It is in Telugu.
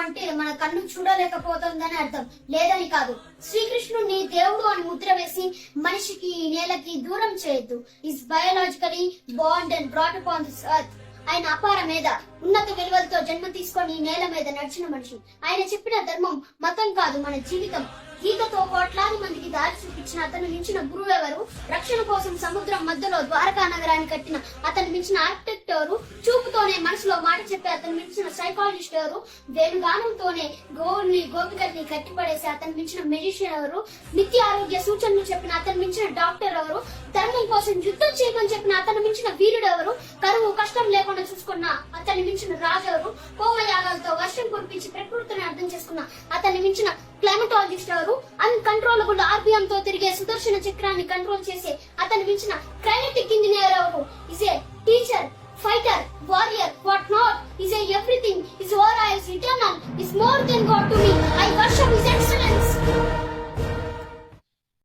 అంటే మన కన్ను చూడలేకపోతుందని అర్థం, లేదని కాదు. శ్రీకృష్ణుడిని దేవుడు అని ముద్ర వేసి మనిషికి ఈ నేలకి దూరం చేయొద్దు. Is biologically bond and brought upon this earth. ఆయన అపార మీద ఉన్నత విలువలతో జన్మ తీసుకొని ఈ నేల మీద నడిచిన మనిషి. ఆయన చెప్పిన ధర్మం మతం కాదు, మన జీవితం. గీతతో కోట్లాది మందికి దారి చూపించిన అతను మించిన గురువు ఎవరు? రక్షణ కోసం సముద్రం మధ్యలో ద్వారకా నగరాన్ని కట్టిన అతను మించిన ఆర్కిటెక్ట్ ఎవరు? చూపుతోనే మనసులో మాట చెప్పే అతను మించిన సైకాలజిస్ట్ ఎవరు? వేణుగానంతోనే గోవుల్ని గోపికల్ని కట్టిపడేసి అతను మించిన మెజిషియన్ ఎవరు? నిత్య ఆరోగ్య సూచనలు చెప్పిన అతను మించిన డాక్టర్ ఎవరు? ధర్మం కోసం యుద్ధం చేయమని చెప్పిన అతను మించిన వీరుడు ఎవరు? కరువు కష్టం లేకుండా చూసుకున్న అతన్ని మించిన రాజు ఎవరు? హోమయాగాలతో వర్షం కురిపించి ప్రకృతిని అర్థం చేసుకున్న అతన్ని మించిన క్లైమటాలజిస్ట్ ఎవరు? అన్కంట్రోలబుల్ ఆర్పిఎం తో తిరిగే సుదర్శన చక్రాన్ని కంట్రోల్ చేసే అతను మించిన కైనెటిక్ ఇంజనీర్ ఎవరు? Is a teacher, fighter, warrior, what not, is a everything, is over, is eternal, is more than God to